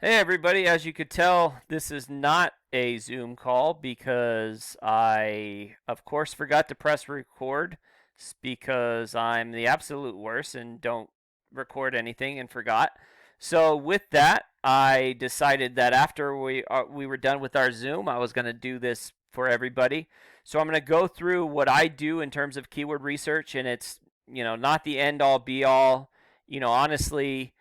Hey everybody, as you could tell, this is not a Zoom call because I, of course, forgot to press record because I'm the absolute worst and don't record anything and forgot. So with that, I decided that after we were done with our Zoom, I was going to do this for everybody. So I'm going to go through what I do in terms of keyword research, and it's not the end all be all. Honestly,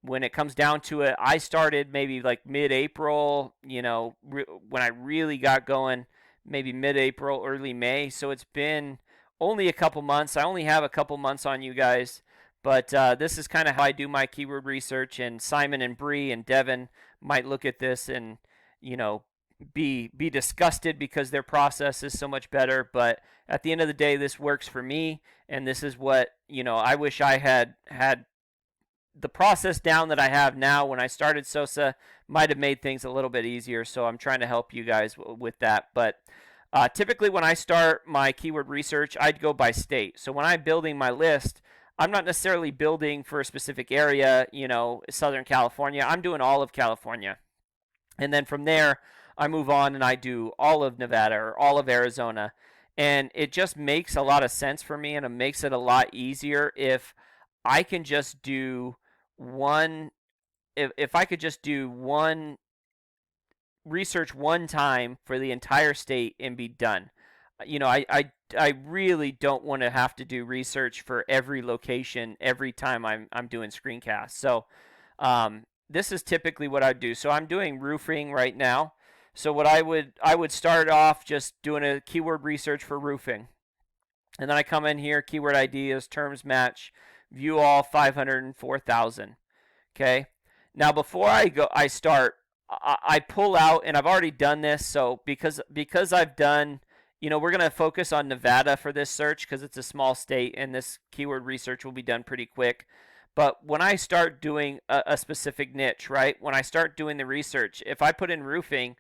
when it comes down to it, I started maybe like mid-April, when I really got going, maybe mid-April, early May. So it's been only a couple months. I only have a couple months on you guys, but this is kind of how I do my keyword research. And Simon and Bree and Devin might look at this and you know be disgusted because their process is so much better. But at the end of the day, this works for me, and this is what I wish I had the process down that I have now. When I started Sosa, might have made things a little bit easier. So I'm trying to help you guys with that. But typically, when I start my keyword research, I'd go by state. So when I'm building my list, I'm not necessarily building for a specific area, Southern California. I'm doing all of California. And then from there, I move on and I do all of Nevada or all of Arizona. And it just makes a lot of sense for me, and it makes it a lot easier if I can just do one if I could just do one research one time for the entire state and be done. I really don't want to have to do research for every location every time I'm doing screencasts. So this is typically what I do. So I'm doing roofing right now. So what I would start off just doing a keyword research for roofing, and then I come in here, keyword ideas, terms match, view all 504,000. Okay. Now before I start, I pull out, and I've already done this. So because I've done, we're gonna focus on Nevada for this search because it's a small state, and this keyword research will be done pretty quick. But when I start doing a specific niche, right? When I start doing the research, if I put in roofing,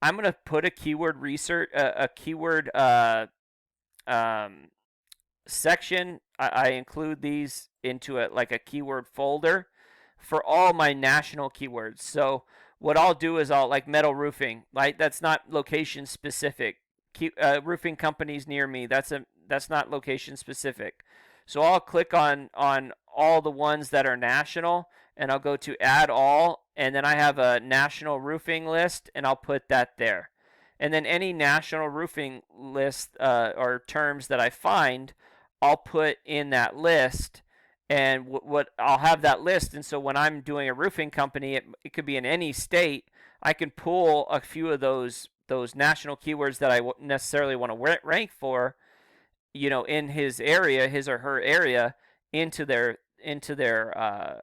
I'm gonna put a keyword research, a keyword um, section. I include these into like a keyword folder for all my national keywords. So what I'll do is I'll like metal roofing, right? That's not location specific. Roofing companies near me. That's not location specific. So I'll click on all the ones that are national, and I'll go to add all, and then I have a national roofing list, and I'll put that there. And then any national roofing list or terms that I find, I'll put in that list, and what I'll have that list. And so when I'm doing a roofing company, it could be in any state. I can pull a few of those national keywords that I necessarily want to rank for, in his area, his or her area, into their into their uh,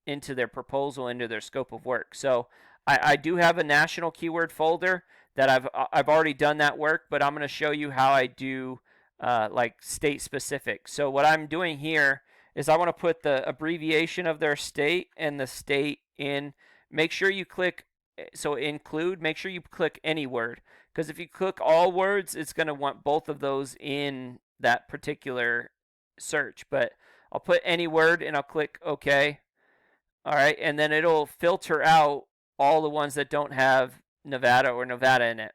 into their proposal, into their scope of work. So I do have a national keyword folder that I've already done that work, but I'm going to show you how I do like state specific. So what I'm doing here is I want to put the abbreviation of their state and the state in. Make sure you click, so include, make sure you click any word, because if you click all words, it's going to want both of those in that particular search. But I'll put any word and I'll click OK. All right, and then it'll filter out all the ones that don't have Nevada or Nevada in it.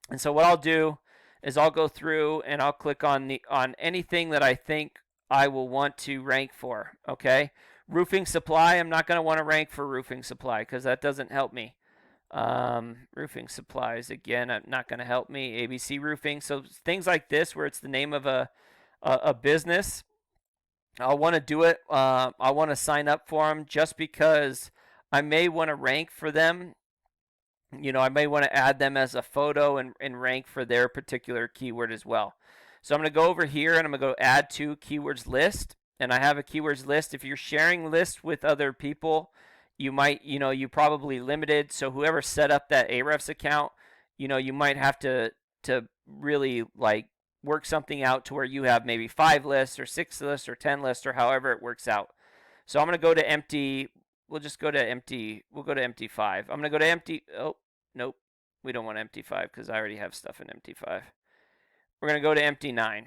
And so what I'll do is I'll go through and I'll click on anything that I think I will want to rank for. Okay, roofing supply. I'm not going to want to rank for roofing supply because that doesn't help me. Roofing supplies again, not going to help me. ABC roofing. So things like this, where it's the name of a business, I'll want to do it. I want to sign up for them just because I may want to rank for them. I may want to add them as a photo and rank for their particular keyword as well. So I'm going to go over here and I'm going to go add to keywords list. And I have a keywords list. If you're sharing lists with other people, you might, you probably limited. So whoever set up that Ahrefs account, you might have to really like work something out to where you have maybe 5 lists or 6 lists or 10 lists or however it works out. So I'm going to go to empty. We'll just go to empty. We'll go to empty 5. I'm going to go to empty. Oh, nope. We don't want empty 5 because I already have stuff in empty 5. We're going to go to empty 9.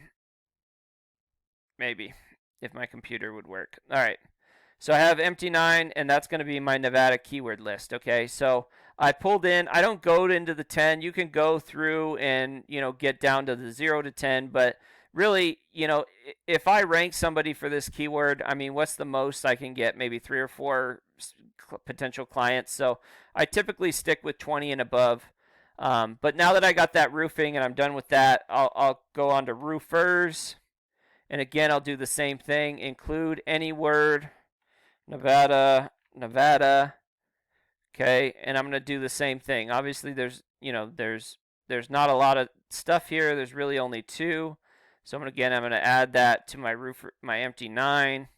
Maybe, if my computer would work. All right. So I have empty 9, and that's going to be my Nevada keyword list. Okay, so I pulled in. I don't go into the 10. You can go through and get down to the 0 to 10, but really, if I rank somebody for this keyword, I mean, what's the most I can get? Maybe 3 or 4 potential clients. So I typically stick with 20 and above. But now that I got that roofing and I'm done with that, I'll go on to roofers. And again, I'll do the same thing. Include any word. Nevada, Nevada. Okay, and I'm gonna do the same thing. Obviously, there's not a lot of stuff here. There's really only 2. So I'm gonna add that to my empty 9.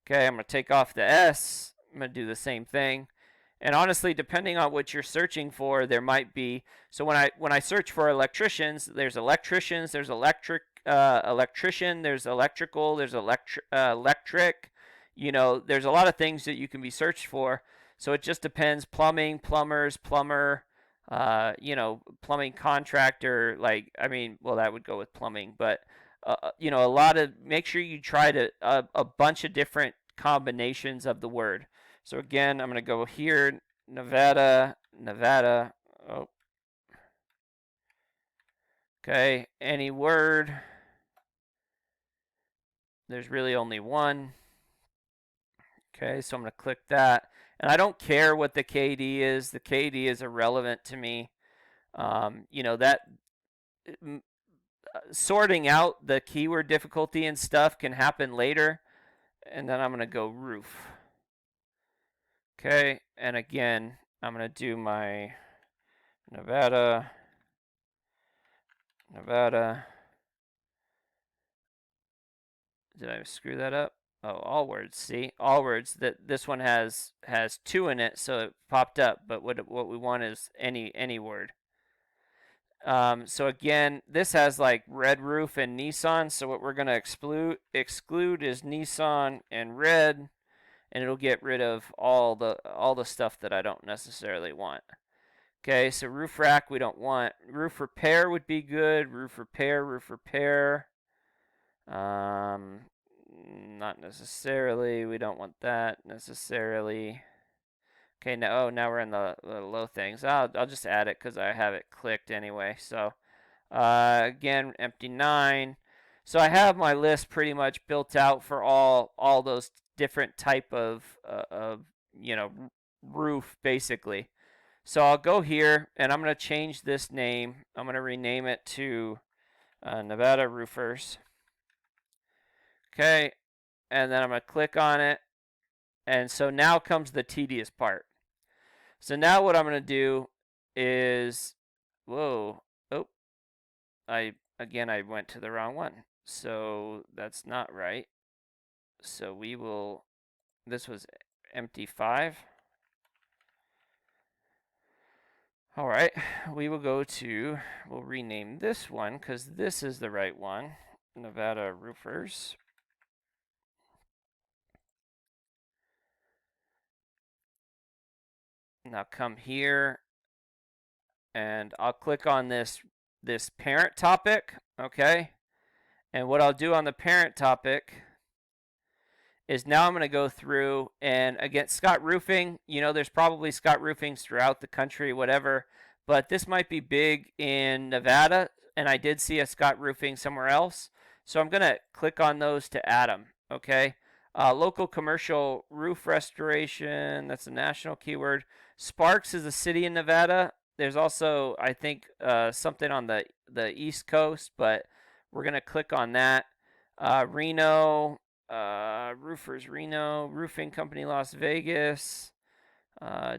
Okay, I'm gonna take off the S. I'm gonna do the same thing. And honestly, depending on what you're searching for, there might be. So when I search for electricians, there's electricians, there's electrician, there's electrical, there's electric. There's a lot of things that you can be searched for. So it just depends. Plumbing, plumbers, plumber, plumbing contractor. Well, that would go with plumbing, but a lot of. Make sure you try a bunch of different combinations of the word. So again, I'm going to go here, Nevada, Nevada. Oh. Okay, any word. There's really only one. Okay, so I'm going to click that. And I don't care what the KD is. The KD is irrelevant to me. That sorting out the keyword difficulty and stuff can happen later. And then I'm going to go roof. Okay, and again, I'm going to do my Nevada, Nevada. Did I screw that up? Oh, all words. See, all words. That this one has 2 in it, so it popped up. But what we want is any word. So again, this has like red roof and Nissan. So what we're gonna exclude is Nissan and red, and it'll get rid of all the stuff that I don't necessarily want. Okay, so roof rack we don't want. Roof repair would be good. Roof repair. Not necessarily. We don't want that necessarily. Okay, now we're in the low things. I'll just add it because I have it clicked anyway. So again, empty 9. So I have my list pretty much built out for all those different type of roof basically. So I'll go here and I'm going to change this name. I'm going to rename it to Nevada Roofers. Okay, and then I'm going to click on it. And so now comes the tedious part. So now what I'm going to do is, whoa, oh, I went to the wrong one. So that's not right. So this was empty 5. All right, we'll rename this one because this is the right one, Nevada Roofers. Now come here and I'll click on this parent topic, okay? And what I'll do on the parent topic is now I'm going to go through and again, Scott Roofing, there's probably Scott Roofings throughout the country, whatever, but this might be big in Nevada, and I did see a Scott Roofing somewhere else. So I'm going to click on those to add them, okay? Local commercial roof restoration, that's a national keyword. Sparks is a city in Nevada. There's also, I think, something on the East Coast, but we're going to click on that. Reno, Roofers Reno, Roofing Company Las Vegas,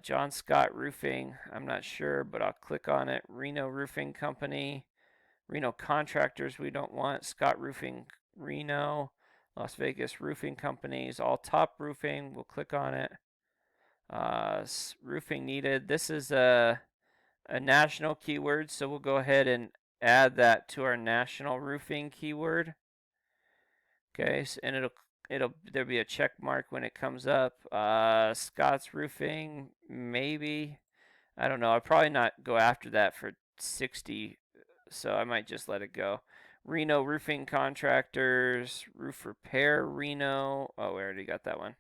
John Scott Roofing, I'm not sure, but I'll click on it. Reno Roofing Company, Reno Contractors we don't want, Scott Roofing Reno, Las Vegas Roofing Companies, All Top Roofing, we'll click on it. Roofing needed, this is a national keyword, so we'll go ahead and add that to our national roofing keyword. Okay, so, and there'll be a check mark when it comes up. Scott's Roofing, maybe. I don't know. I'll probably not go after that for 60, so I might just let it go. Reno Roofing Contractors, Roof Repair Reno. Oh, we already got that one.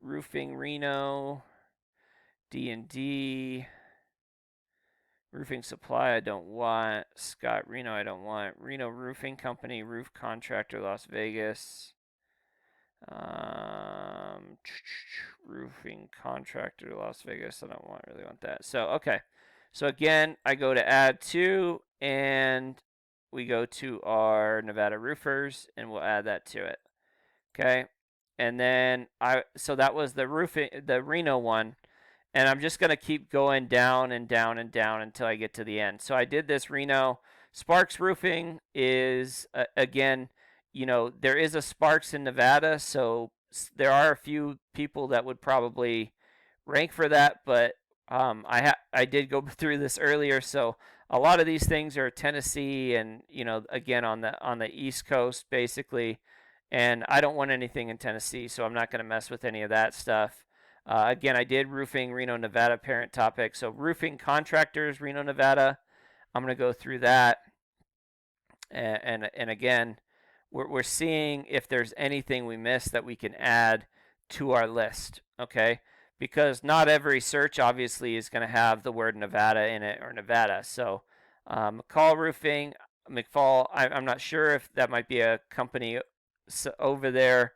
Roofing Reno, D&D. Roofing Supply, I don't want. Scott Reno, I don't want. Reno Roofing Company, Roof Contractor, Las Vegas. Roofing Contractor, Las Vegas. I don't really want that. So, okay. So, again, I go to add to, and we go to our Nevada roofers, and we'll add that to it. Okay. And then so that was the Reno one. And I'm just going to keep going down and down and down until I get to the end. So I did this Reno. Sparks Roofing is, again, there is a Sparks in Nevada, so there are a few people that would probably rank for that, but I did go through this earlier, so a lot of these things are Tennessee and, again, on the East Coast, basically, and I don't want anything in Tennessee, so I'm not going to mess with any of that stuff. Again, I did roofing Reno, Nevada parent topic. So roofing contractors, Reno, Nevada. I'm going to go through that. And again, we're seeing if there's anything we missed that we can add to our list. Okay. Because not every search obviously is going to have the word Nevada in it or Nevada. So McFall Roofing, McFall, I'm not sure if that might be a company over there.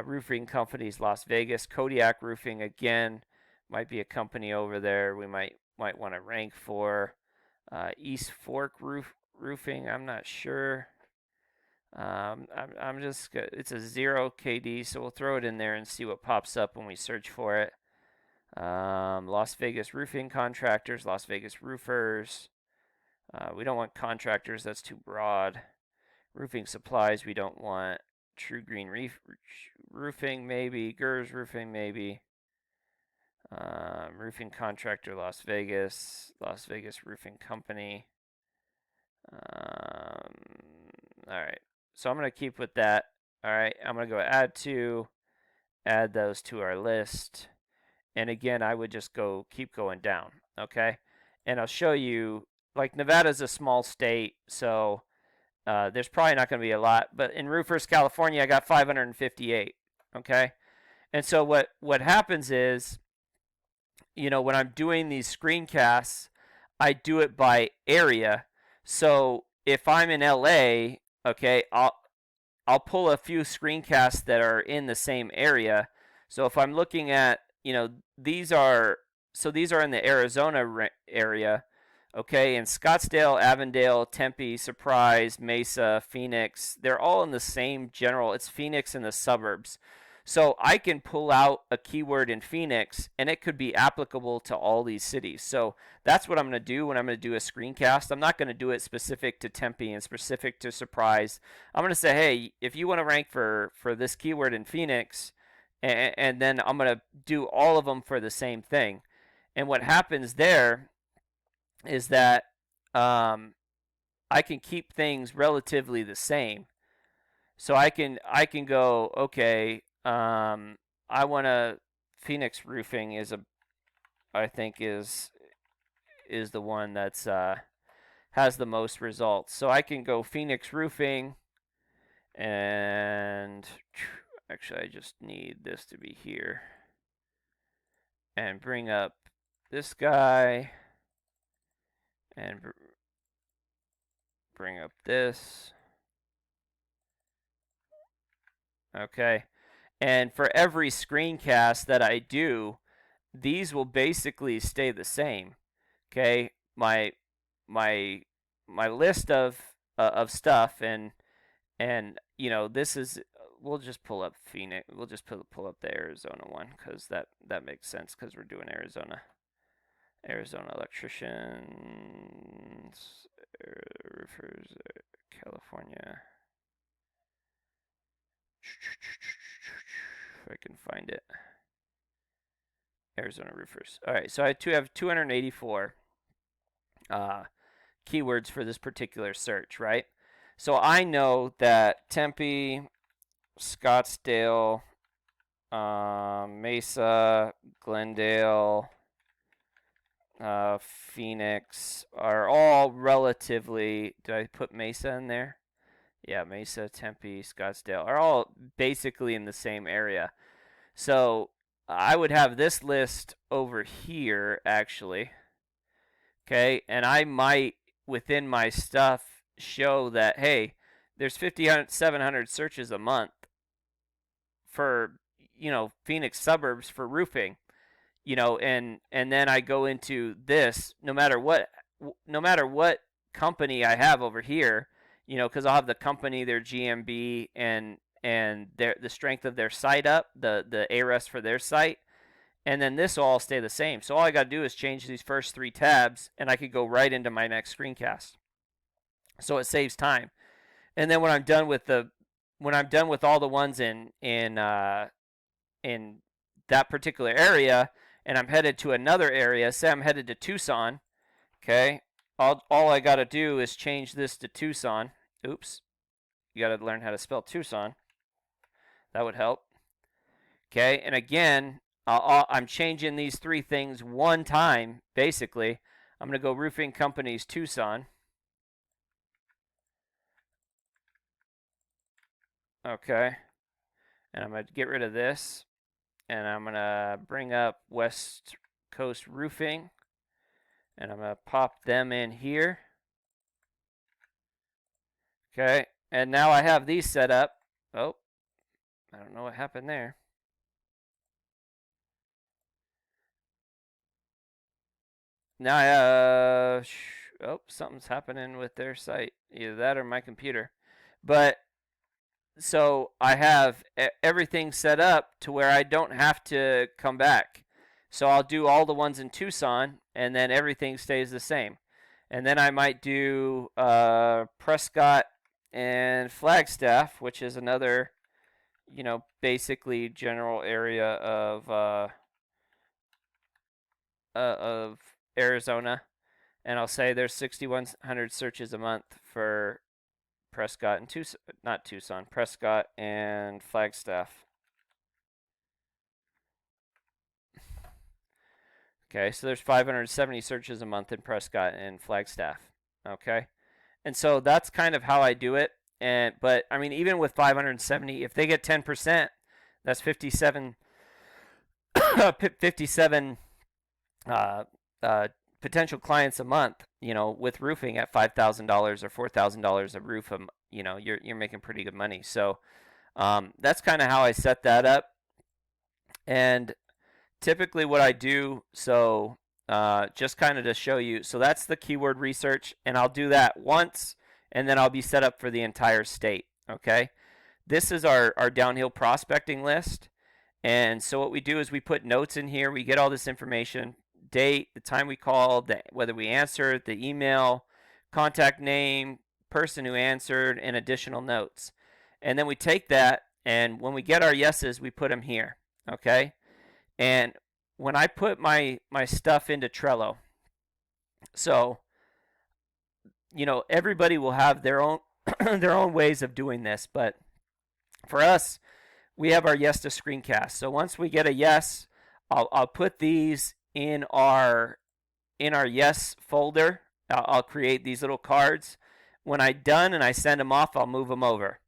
Roofing companies, Las Vegas. Kodiak Roofing, again, might be a company over there we might want to rank for. East Fork Roofing, I'm not sure. I'm just, it's a 0 KD, so we'll throw it in there and see what pops up when we search for it. Las Vegas Roofing Contractors, Las Vegas Roofers. We don't want contractors, that's too broad. Roofing Supplies, we don't want. True Green Roofing, maybe. Gers Roofing, maybe. Roofing Contractor, Las Vegas. Las Vegas Roofing Company. Alright. So I'm going to keep with that. Alright. I'm going to go add to. Add those to our list. And again, I would just keep going down. Okay. And I'll show you, like, Nevada's a small state, so there's probably not going to be a lot, but in Roofers, California, I got 558. Okay, and so what happens is, when I'm doing these screencasts, I do it by area. So if I'm in LA, okay, I'll pull a few screencasts that are in the same area. So if I'm looking at, these are in the Arizona area. Okay, and Scottsdale, Avondale, Tempe, Surprise, Mesa, Phoenix, they're all in the same general. It's Phoenix and the suburbs. So I can pull out a keyword in Phoenix and it could be applicable to all these cities. So that's what I'm going to do when I'm going to do a screencast. I'm not going to do it specific to Tempe and specific to Surprise. I'm going to say, hey, if you want to rank for this keyword in Phoenix, and then I'm going to do all of them for the same thing. And what happens there is that I can keep things relatively the same. So I can go, okay, I want to Phoenix Roofing I think is the one that's has the most results. So I can go Phoenix Roofing, and actually I just need this to be here and bring up this guy and bring up this. Okay. And for every screencast that I do, these will basically stay the same. Okay? My list of stuff, and this is, we'll just pull up Phoenix. We'll just pull up the Arizona one cuz that makes sense cuz we're doing Arizona electricians, roofers, California. If I can find it. Arizona roofers. All right, so I have 284 keywords for this particular search, right? So I know that Tempe, Scottsdale, Mesa, Glendale, Phoenix are all relatively. Did I put Mesa in there? Yeah, Mesa, Tempe, Scottsdale are all basically in the same area. So I would have this list over here, actually. Okay, and I might, within my stuff, show that, hey, there's 700 searches a month for, Phoenix suburbs for roofing, and then I go into this, no matter what company I have over here, because I'll have the company, their GMB, and the strength of their site up, the ARES for their site, and then this will all stay the same. So all I got to do is change these first three tabs, and I could go right into my next screencast. So it saves time. And then when I'm done with all the ones in that particular area, and I'm headed to another area, say I'm headed to Tucson, okay, all I got to do is change this to Tucson. Oops, you got to learn how to spell Tucson. That would help. Okay, and again, I'm changing these three things one time, basically. I'm going to go Roofing Companies Tucson. Okay, and I'm going to get rid of this, and I'm going to bring up West Coast Roofing, and I'm going to pop them in here. Okay, and now I have these set up. Oh, I don't know what happened there. Now something's happening with their site. Either that or my computer. But so I have everything set up to where I don't have to come back. So I'll do all the ones in Tucson, and then everything stays the same. And then I might do Prescott and Flagstaff, which is another, basically general area of Arizona. And I'll say there's 6,100 searches a month for Prescott and Prescott and Flagstaff. Okay, so there's 570 searches a month in Prescott and Flagstaff. Okay, and so that's kind of how I do it. But I mean, even with 570, if they get 10%, that's 57 uh, potential clients a month. With roofing at $5,000 or $4,000 a roof, you're making pretty good money. So that's kind of how I set that up. And typically what I do, so just kind of to show you, so that's the keyword research, and I'll do that once, and then I'll be set up for the entire state. Okay, this is our downhill prospecting list. And so what we do is we put notes in here. We get all this information: date, the time we called, whether we answered, the email, contact name, person who answered, and additional notes. And then we take that, and when we get our yeses, we put them here. Okay, and when I put my stuff into Trello, so everybody will have their own their own ways of doing this, but for us, we have our yes to screencast. So once we get a yes, I'll put these in our yes folder. I'll create these little cards. When I'm done and I send them off, I'll move them over.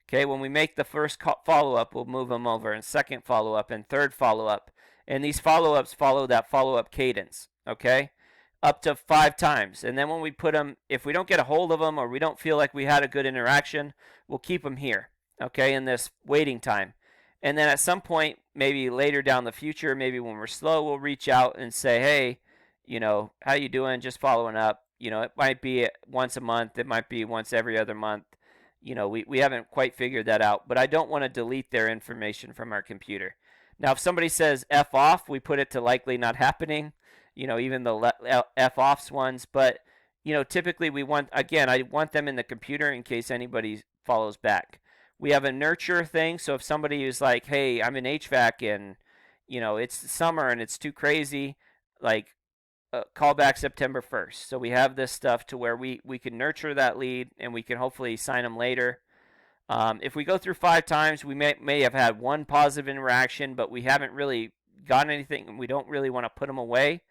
Okay, when we make the first follow-up, we'll move them over, and second follow-up, and third follow-up. And these follow-ups follow that follow-up cadence, okay? Up to 5 times. And then when we put them, if we don't get a hold of them or we don't feel like we had a good interaction, we'll keep them here, okay, in this waiting time. And then at some point, maybe later down the future, maybe when we're slow, we'll reach out and say, hey, how you doing? Just following up. It might be once a month. It might be once every other month. We haven't quite figured that out, but I don't want to delete their information from our computer. Now, if somebody says F off, we put it to likely not happening, even the F offs ones. But, typically I want them in the computer in case anybody follows back. We have a nurture thing. So if somebody is like, hey, I'm in HVAC and, it's summer and it's too crazy, like, call back September 1st. So we have this stuff to where we can nurture that lead and we can hopefully sign them later. If we go through 5 times, we may have had one positive interaction, but we haven't really gotten anything and we don't really want to put them away.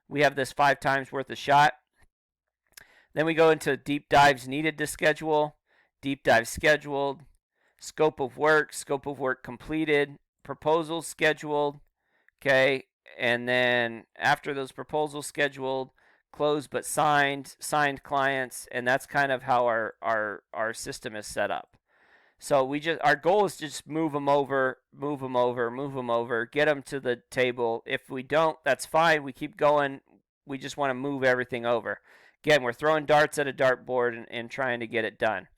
We have this 5 times worth of shot. Then we go into deep dives needed to schedule, deep dive scheduled, scope of work completed, proposals scheduled, okay, and then after those proposals scheduled, closed but signed clients, and that's kind of how our system is set up. So our goal is to just move them over, get them to the table. If we don't, that's fine. We keep going. We just want to move everything over. Again, we're throwing darts at a dartboard and trying to get it done.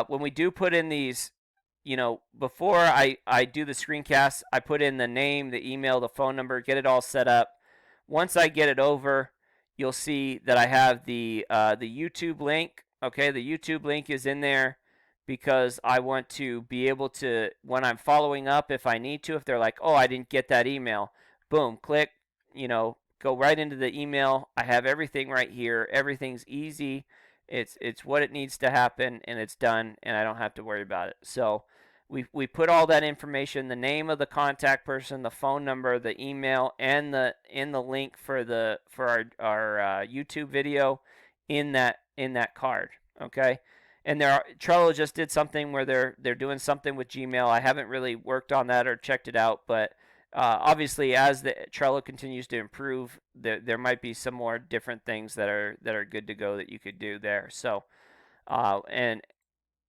When we do put in these, before I do the screencast, I put in the name, the email, the phone number, get it all set up. Once I get it over, you'll see that I have the YouTube link. Okay, the YouTube link is in there because I want to be able to, when I'm following up, if I need to, if they're like, oh, I didn't get that email, boom, click, go right into the email. I have everything right here. Everything's easy. It's what it needs to happen, and it's done, and I don't have to worry about it. So we put all that information, the name of the contact person, the phone number, the email, and in the link for our YouTube video in that card. Okay. And Trello just did something where they're doing something with Gmail. I haven't really worked on that or checked it out, but obviously, as the Trello continues to improve, there might be some more different things that are good to go that you could do there. So, again,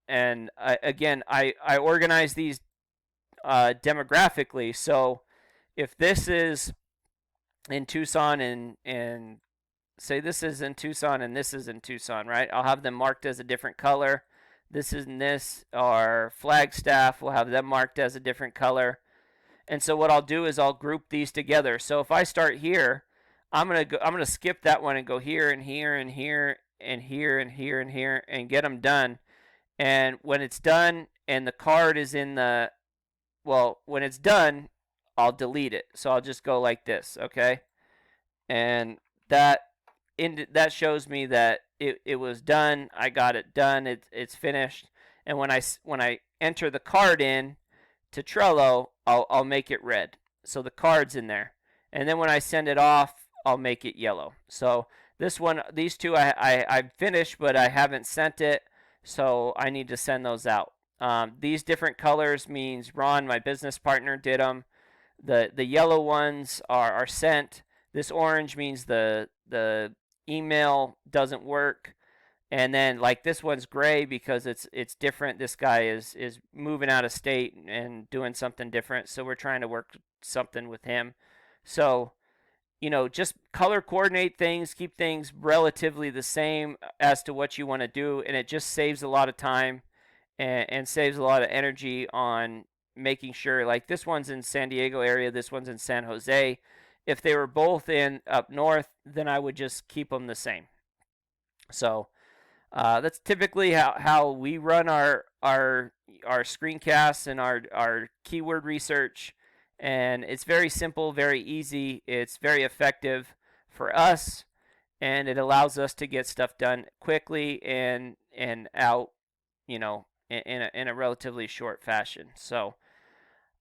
I organize these demographically. So, if this is in Tucson and say this is in Tucson and this is in Tucson, right? I'll have them marked as a different color. This and this are Flagstaff. We'll have them marked as a different color. And so what I'll do is I'll group these together. So if I start here, I'm gonna skip that one and go here and here and here and here and here and here and get them done. And when it's done and the card is when it's done, I'll delete it. So I'll just go like this, okay? And that shows me that it was done. I got it done. It's finished. And when I enter the card in to Trello, I'll make it red. So the card's in there. And then when I send it off, I'll make it yellow. So these two I finished, but I haven't sent it. So I need to send those out. These different colors means Ron, my business partner, did them. The yellow ones are sent. This orange means the email doesn't work. And then like this one's gray because it's different. This guy is moving out of state and doing something different. So we're trying to work something with him. So, just color coordinate things, keep things relatively the same as to what you want to do. And it just saves a lot of time and saves a lot of energy on making sure, like this one's in San Diego area, this one's in San Jose. If they were both in up north, then I would just keep them the same. So that's typically how we run our screencasts and our keyword research. And it's very simple, very easy. It's very effective for us, and it allows us to get stuff done quickly and out, in a relatively short fashion. So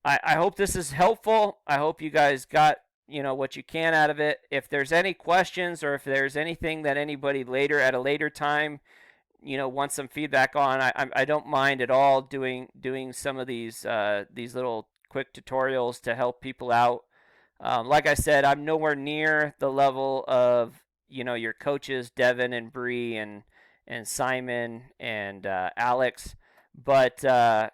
I hope this is helpful. I hope you guys got what you can out of it. If there's any questions or if there's anything that anybody at a later time wants some feedback on, I don't mind at all doing some of these little quick tutorials to help people out. Like I said, I'm nowhere near the level of your coaches Devin and Bree and Simon and Alex, but I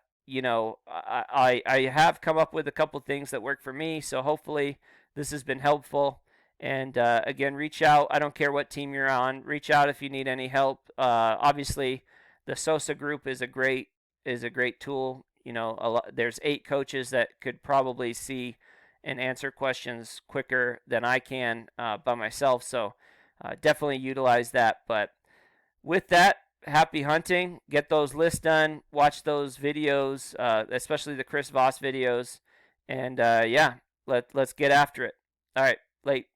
have come up with a couple things that work for me. So hopefully this has been helpful. And again, reach out. I don't care what team you're on. Reach out if you need any help. Obviously, the SOSA group is a great tool. There's 8 coaches that could probably see and answer questions quicker than I can by myself. So definitely utilize that. But with that, happy hunting. Get those lists done. Watch those videos, especially the Chris Voss videos. And let's get after it. All right, late.